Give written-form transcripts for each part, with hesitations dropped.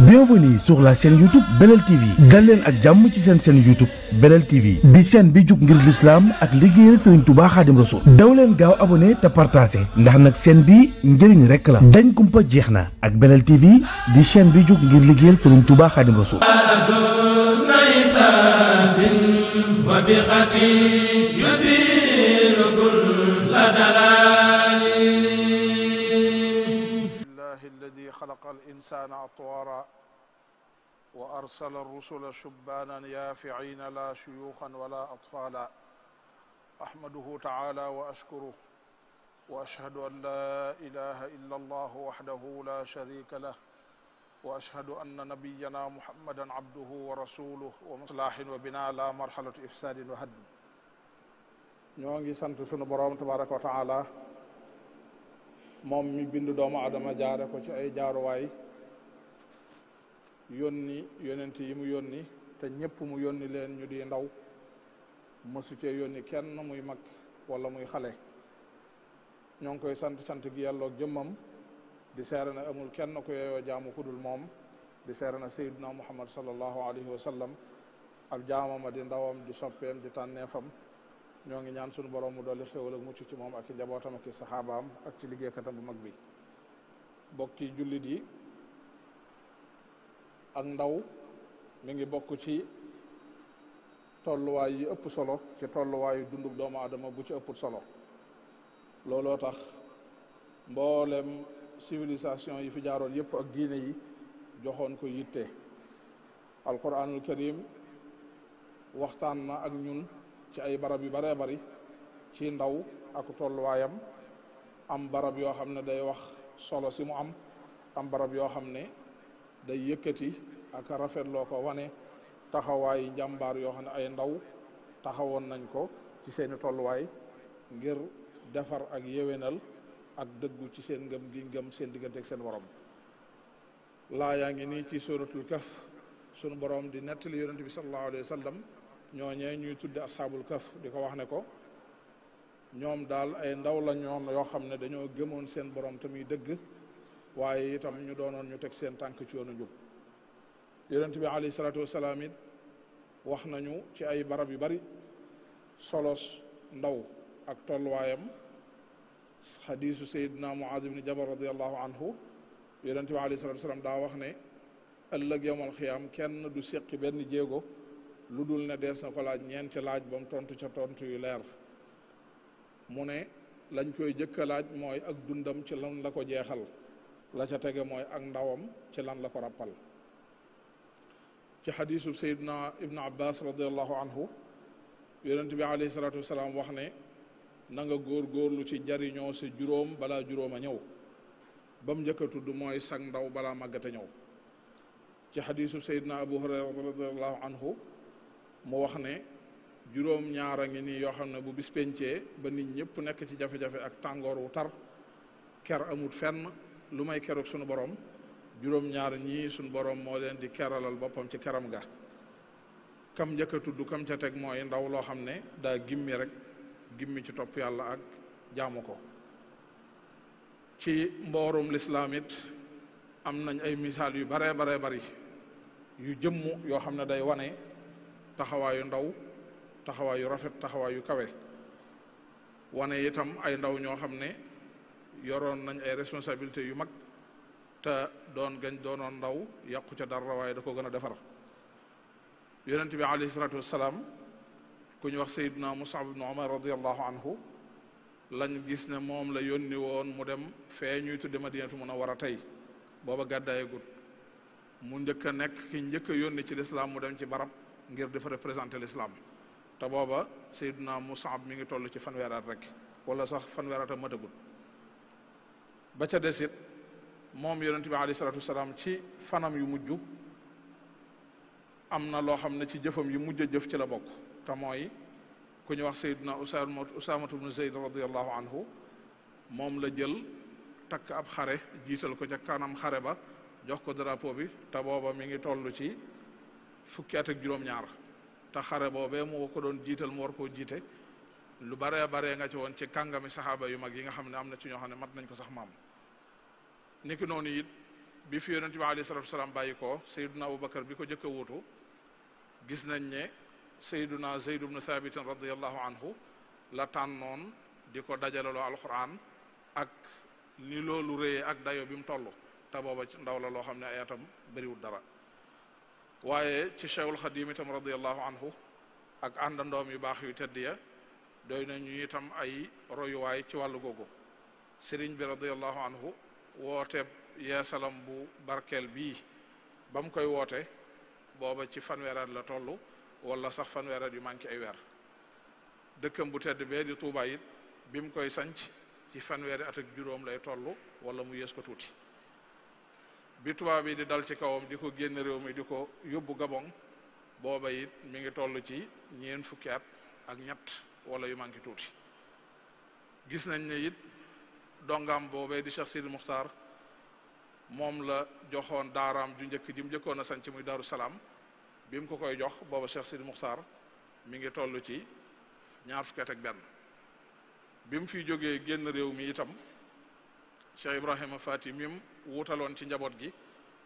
Bienvenue sur la chaîne YouTube Belel TV dal leen ak jàmm ci seen chaîne YouTube Belel TV di chaîne bi jug ngir l'islam ak liggéeyal Serigne Touba Khadim Rassoul daw leen gaaw abonné te partagé ndax nag chaîne bi njëriñ rek la dañ kumpa jeex na ak Belel TV di chaîne bi jug ngir liggéeyal Serigne Touba Khadim Rassoul. خلق الإنسان أطوارا وأرسل الرسل شبانا يافعين لا شيوخا ولا أطفالا أحمده تعالى وأشكره وأشهد أن لا إله إلا الله وحده لا شريك له وأشهد أن نبينا محمدا عبده ورسوله ومصلاح وبناء لا مرحلة إفساد وهدم ñoo ngi sant sunu borom tabaraka wa taala moom mi bindu doomu adama jaare ko ci ay jaaruwaay yónni yonent yi mu yónni te ñëpp mu yónni leen ñu di ndaw mësu cee yónni kenn muy mag wala muy xale ñoo ngi koy sant gi yàlla ak jëmmam di seere na amul kenn ku yeyoo jaamu kudul moom di seere na sayyidina muhammad sallallahu alayhi wa sallam ak jaamama di ndawam di soppeem di tànneefam ñoo ngi ñaan sunu borom mu dolli xéwal ak mucc ci moom ak i njabootam ak i saxaabaam ak ci liggéeykatam bu mag bi bokki jullit yi ak ndaw mi ngi bokk ci tolluwaay yi ëpp solo ci tolluwaayu dundub doomu aadama bu ci ëpp solo looloo tax mboolem civilisation yi fi jaaroon yëpp ak diine yi joxoon ko yitte alquranul karim waxtaan na ak ñun ci ay barab yu baree bari ci ndaw ak tolluwaayam am barab yoo xam ne day wax solo si mu am barab yoo xam ne day yëkkati ak rafetloo ko wane taxawaay njàmbaar yoo xam ne ay ndaw taxawoon nañ ko ci seeni tolluwaay ngir defar ak yewenal ak dëggu ci seen ngëm gi ngëm seen diggante ak seen borom laa yaa ngi nii ci suratul kaf sunu borom di nettali yonente bi sallallahu alayhi wa sallam ñooñee ñuy tudde ashaabul kaf di ko wax ne ko ñoom daal ay ndaw la ñoon yoo xam ne dañoo gëmoon seen borom te muy dëgg waaye itam ñu doonoon ñu teg seen tànk ci yoonu njub yonent bi alayhi salaatu wasalaam it wax nañu ci ay barab yu bari solos ndaw ak tolluwaayam xadiisu sayidina Muaz ibn Jabal radiallahu anhu yonent bi alayhi salaatu wasalaam daa wax ne ëllëg yawmal xiyaam kenn du séqi benn jéego lu dul ne dees na ko laaj ñeenti laaj ba mu tontu ca tontu yu leer mu ne lañ koy jëkka laaj mooy ak dundam ci lan la ko jeexal la ca tege mooy ak ndawam ci lan la ko rappal ci xadiisu sayidna ibnu abbas radiallahu anhu yonent bi alayhi salaatu wasalaam wax ne na nga góorgóorlu ci jariñoo si juróom balaa juróom a ñëw ba mu njëkk a tudd mooy sag ndaw balaa màggate ñëw ci xadiisu sayidna abu hurayra radiallahu anhu mu wax ne juróom ñaara ngi nii yoo xam ne bu bis pencee ba nit ñëpp nekk ci jafe-jafe ak tàngoor wu tar ker amut fenn lu may keroog sunu borom juróom ñaar ñii sunu borom moo leen di keralal boppam ci keram ga kam njëkk a tudd kam ca teg mooy ndaw loo xam ne daa gimmi rek gimmi ci topp yàlla ak jaamu ko ci mboorum lislaam it am nañ ay misaal yu baree bari yu jëmm yoo xam ne day wane taxawaayu ndaw taxawaayu rafet taxawaayu kawe wane itam ay ndaw ñoo xam ne yoroon nañ ay responsabilités yu mag te doonoon ndaw yàqu ca dara waaye da ko gën a defar yonent bi alayhi salaatu wassalaam ku ñu wax sayidna Mus'ab ibn Umar radiallahu anhu lañ gis ne moom la yónni woon mu dem fee ñuy tudde Madinatu Munawwara tey booba gàddaayagut mu njëkk a nekk ki njëkk a yónni ci lislaam mu dem ci barab ngir dafa représenter l'islam te booba Seydina Mus'ab mi ngi toll ci fanweeraat rek wala sax fanweeraat a matagul ba ca desit moom yonent bi alayhi salaatu wasalaam ci fanam yu mujj am na loo xam ne ci jëfam yu mujj a jëf ci la bokk te mooy ku ñu wax Seydina Usaamatu bnu Zayd radiallahu anhu moom la jël takk ab xare jiital ko ca kanam xare ba jox ko drapeau bi te booba mi ngi toll ci fukki at ak juróom-ñaar te xare boobee mu ko doon jiital mu war koo jiite lu baree nga ci woon ci kàngami saxaaba yu mag yi nga xam ne am na ci ñoo xam ne mat nañ ko sax maam niki noonu it bi fi yonente bi alayhi salatu wasalaam bàyyi ko sayduna abubakar bi ko jëkk a wuutu gis nañ ne sayduna Zayd ibn Thabit radiallahu anhu la tànnoon di ko dajalaloo alquran ak ni loolu réyee ak dayo bi mu toll te booba ci ndaw la loo xam ne ay atam bëriwul dara waaye ci Cheikhul Xadim itam radiallahu anhu ak àndandoom yu baax yu tedd ya doy nañu itam ay royuwaay ci wàllu googu sëriñ bi radiallahu anhu woote yeesalam bu barkeel bii ba mu koy woote booba ci fanweeraat la toll wala sax fanweeraat yu manqué ay weer dëkkam bu tedd bee di Tuubaa it bi mu koy sanc ci fanweeri at ak juróom lay toll wala mu yées ko tuuti bi tubaab bi di dal ci kawam di ko génn réew mi di ko yóbbu Gabon booba it mi ngi toll ci ñeent fukki at ak ñett wala yu manqué tuuti gis nañ ne it dongam boobee di Cheikh Sidi Muxtaar moom la joxoon daaraam ju njëkk ji mu njëkkoon a sanc muy Daaru Salaam bi mu ko koy jox booba Cheikh Sidi Muxtaar mi ngi toll ci ñaar fukki at ak benn bi mu fiy jógee génn réew mi itam Cheikh Ibrahima Fati mim wutaloon ci njaboot gi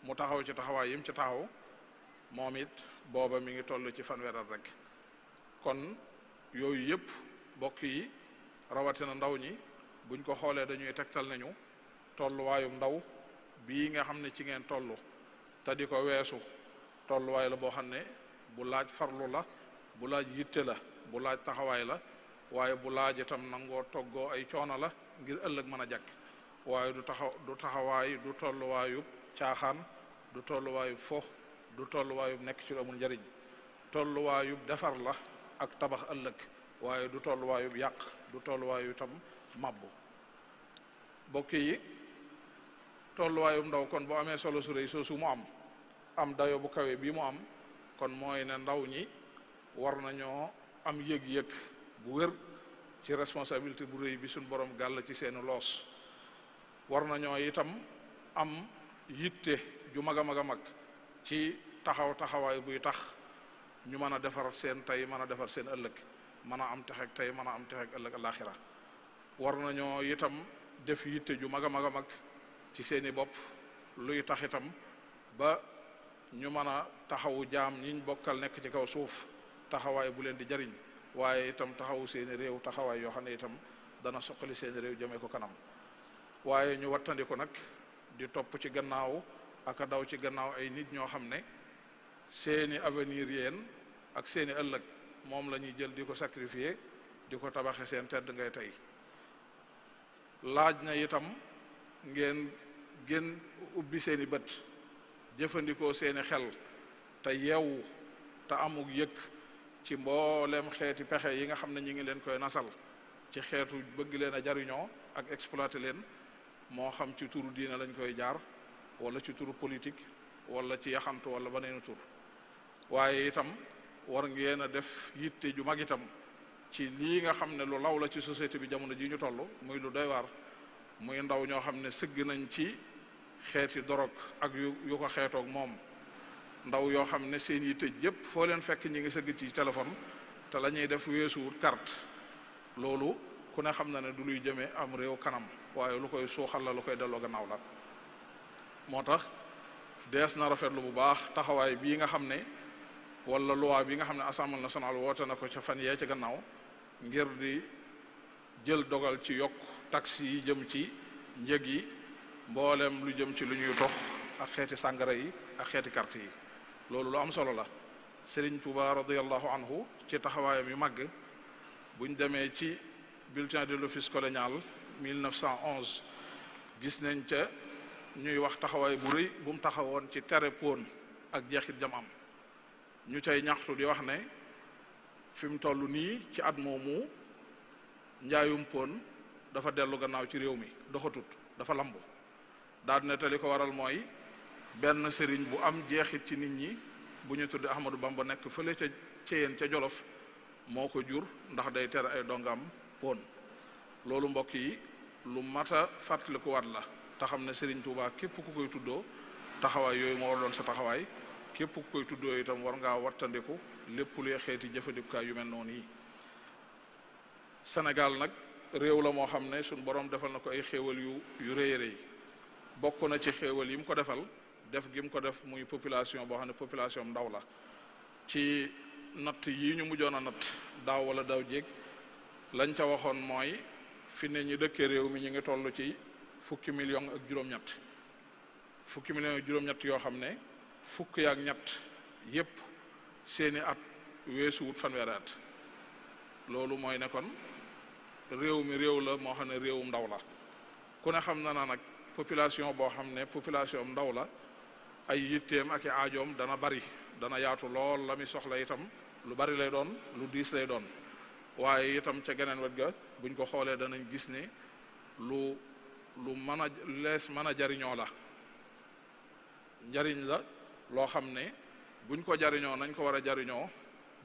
mu taxaw ci taxawaay yim ci taxaw moom it booba mi ngi toll ci fanweeral rek kon yooyu yëpp bokk yi rawatina ndaw ñi buñ ko xoolee dañuy tegtal nañu tolluwaayum ndaw bii nga xam ne ci ngeen toll te di ko weesu tolluwaay la boo xam ne bu laaj farlu la bu laaj yitte la bu laaj taxawaay la waaye bu laaj itam nangoo toggoo ay coono la ngir ëllëg mën a jàkk waaye du taxawaay du tolluwaayub caaxaan du tolluwaayub fo du tolluwaayub nekk ci lu amul njariñ tolluwaayub defar la ak tabax ëllëg waaye du tolluwaayub yàq du tolluwaayu itam mabbu bokk yi tolluwaayub ndaw kon boo amee solo su rëy soosu mu am dayo bu kawe bii mu am kon mooy ne ndaw ñi war nañoo am yëg-yëg bu wér ci responsabilité bu rëy bi suñ borom gàll ci seeni loos war nañoo itam am yitte ju mag a mag a mag ci taxawaay buy tax ñu mën a defar seen tey mën a defar seen ëllëg mën a am texeg tey mën a am texeg ëllëg alaxira war nañoo itam def yitte ju mag a mag a mag ci seeni bopp luy tax itam ba ñu mën a taxawu jaam ñiñ bokkal nekk ci kaw suuf taxawaay bu leen di jariñ waaye itam taxawu seeni réew taxawaay yoo xam ne itam dana soqali seeni réew jëmee ko kanam waaye ñu wattandiku nag di topp ci gannaaw ak a daw ci gannaaw ay nit ñoo xam ne seeni avenir yéen ak seeni ëllëg moom la ñuy jël di ko sacrifier di ko tabaxe seen tedd ngay tey laaj na itam ngeen gën ubbi seeni bët jëfandikoo seeni xel te yeewu te amug yëg ci mboolem xeeti pexe yi nga xam ne ñi ngi leen koy nasal ci xeetu bëgg leen a jariñoo ak exploiter leen moo xam ci turu diina lañ koy jaar wala ci turu politique wala ci yaxantu wala baneenu tur waaye itam war ngeen a def yitte ju mag itam ci lii nga xam ne lu law la ci société bi jamono ji ñu toll muy lu doy waar muy ndaw ñoo xam ne sëgg nañ ci xeeti dorog ak yu ko xeetoog moom ndaw yoo xam ne seen yitte yëpp foo leen fekk ñi ngi sëgg ci téléphone te la ñuy def weesuwut carte loolu ku ne xam na ne du luy jëmee am réew kanam waaye lu koy suuxal la lu koy delloo gannaaw la moo tax dees na rafetlu bu baax taxawaay bii nga xam ne wala loi bi nga xam ne assemblée nationale woote na ko ca fan yee ca gannaaw ngir di jël dogal ci yokk taxe yi jëm ci njëg yi mboolem lu jëm ci lu ñuy tox ak xeeti sàngara yi ak xeeti carte yi loolu lu am solo la Serigne Touba radiyallahu anhu ci taxawaayam yu màgg buñ demee ci bulletin de l'office colonial 1911 gis nañ ca ñuy wax taxawaay bu rëy bu mu taxawoon ci tere pon ak jeexit jam am ñu cay ñaxtu di wax ne fi mu toll nii ci at moomu njaayum pon dafa dellu gannaaw ci réew mi doxatut dafa lambu daal ne te li ko waral mooy benn sëriñ bu am jeexit ci nit ñi bu ñu tudde Ahmadou Bamba nekk fële ca Ceyeen ca Jolof moo ko jur ndax day tere ay dongam pon loolu mbokk yi lu mat a fàttaliku waat la te xam ne Serigne Touba képp ku koy tuddoo taxawaay yooyu moo war doon sa taxawaay képp ku koy tuddoo itam war ngaa wattandiku lépp luy xeeti jëfandikukaay yu mel noonu yi Sénégal nag réew la moo xam ne suñ borom defal na ko ay xéewal yu rëy rëy bokk na ci xéewal yi mu ko defal def gi mu ko def muy population boo xam ne population ndaw la ci natt yi ñu mujjoon a natt daaw wala daaw jéeg lañ ca waxoon mooy fi ne ñu dëkkee réew mi ñu ngi toll ci fukki million ak juróom-ñett yoo xam ne fukki ak ñett yépp seeni at weesuwut fanweeri at loolu mooy ne kon réew mi réew la moo xam ne réewum ndaw la ku ne xam na nag population boo xam ne population ndaw la ay yitteem ak i aajoom dana bari dana yaatu lool la mi soxla itam lu bari lay doon lu diis lay doon waaye itam ca geneen wet ga buñ ko xoolee danañ gis ni lu mën a lees mën a jariñoo la njariñ la loo xam ne buñ ko jariñoo nañ ko war a jariñoo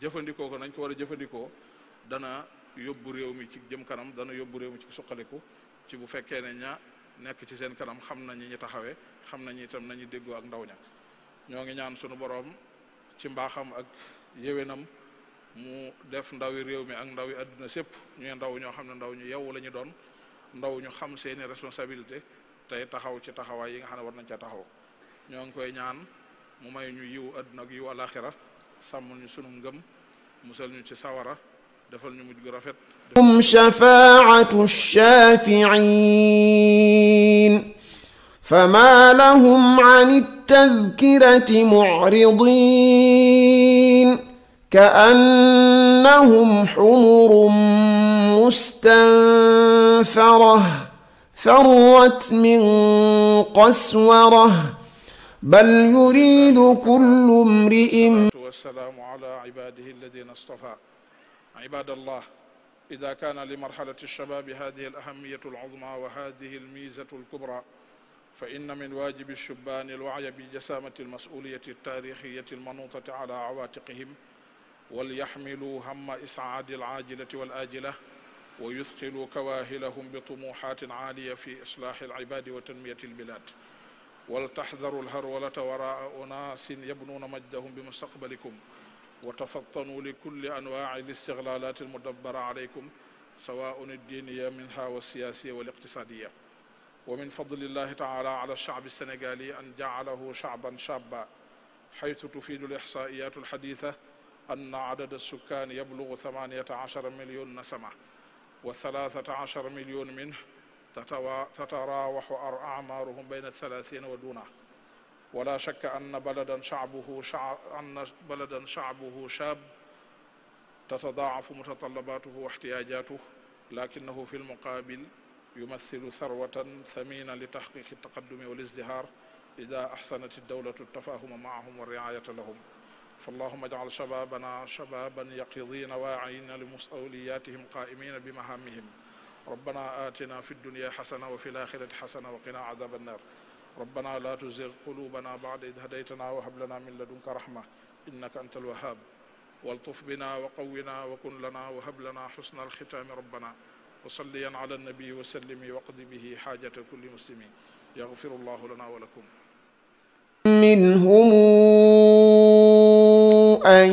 jëfandikoo ko nañ ko war a jëfandikoo dana yóbbu réew mi ci jëm kanam dana yóbbu réew mi ci suqaliku ci bu fekkee ne ña nekk ci seen kanam xam nañ ñi taxawee xam nañ itam nañu déggoo ak ndaw ña ñoo ngi ñaan sunu boroom ci mbaaxam ak yéwénam mu def ndawi réew mi ak ndawi àdduna sépp ñuy ndaw ñoo xam ne ndaw ñu yeewu la ñu doon ndaw ñu xam seeni responsabilité tey taxaw ci taxawaay yi nga xam ne war nañ ca taxaw ñoo ngi koy ñaan mu may ñu yiw àdduna ak yiw alaxira sàmm ñu sunu ngëm musal ñu ci sawara defal ñu mujj gu rafet shafaa'atu shaafi'iin فما لهم عن التذكرة معرضين كأنهم حمر مستنفرة فرت من قسورة بل يريد كل امرئ. والسلام على عباده الذين اصطفى. عباد الله، إذا كان لمرحلة الشباب هذه الأهمية العظمى وهذه الميزة الكبرى، فإن من واجب الشبان الوعي بجسامة المسؤولية التاريخية المنوطة على عواتقهم، وليحملوا هم إسعاد العاجلة والآجلة، ويثقلوا كواهلهم بطموحات عالية في إصلاح العباد وتنمية البلاد، ولتحذروا الهرولة وراء أناس يبنون مجدهم بمستقبلكم، وتفطنوا لكل أنواع الاستغلالات المدبرة عليكم سواء الدينية منها والسياسية والاقتصادية. ومن فضل الله تعالى على الشعب السنغالي أن جعله شعبا شابا، حيث تفيد الإحصائيات الحديثة أن عدد السكان يبلغ 18 مليون نسمة، و13 مليون منه تتراوح أعمارهم بين 30 ودونه. ولا شك أن بلدا شعبه شاب تتضاعف متطلباته واحتياجاته، لكنه في المقابل يمثل ثروة ثمينة لتحقيق التقدم والازدهار إذا أحسنت الدولة التفاهم معهم والرعاية لهم. فاللهم اجعل شبابنا شبابا يقظين واعين لمسؤولياتهم قائمين بمهامهم. ربنا آتنا في الدنيا حسنة وفي الآخرة حسنة وقنا عذاب النار. ربنا لا تزغ قلوبنا بعد إذ هديتنا وهب لنا من لدنك رحمة إنك أنت الوهاب. والطف بنا وقونا وكن لنا وهب لنا حسن الختام ربنا. وصليا على النبي وسلم وقض به حاجة كل مسلم. يغفر الله لنا ولكم. منهم أن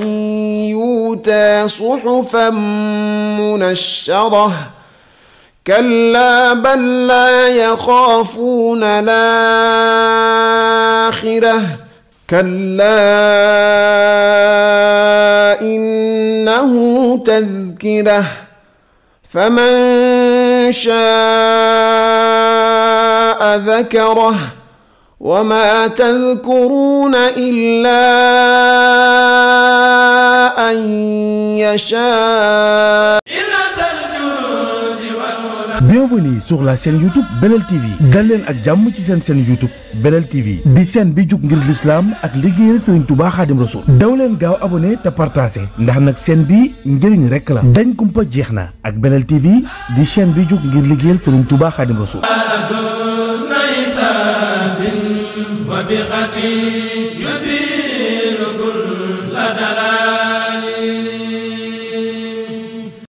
يؤتى صحفا منشرة كلا بل لا يخافون الآخرة كلا إنه تذكرة فمن شاء ذكره وما تذكرون إلا أن يشاء. Bienvenue sur la chaîne YouTube Belel TV. dal leen ak jàmm ci seen chaîne YouTube Belel TV di chaîne bi jug ngir l'islam ak liggéeyal Serigne Touba Khadim Rasoul. daw leen gaaw abonné te partagé ndax nag chaîne bi njëriñ rek la. dañ kumpa jeex na ak Belel TV di chaîne bi jug ngir liggéeyal Serigne Touba Khadim Rasoul. wa bi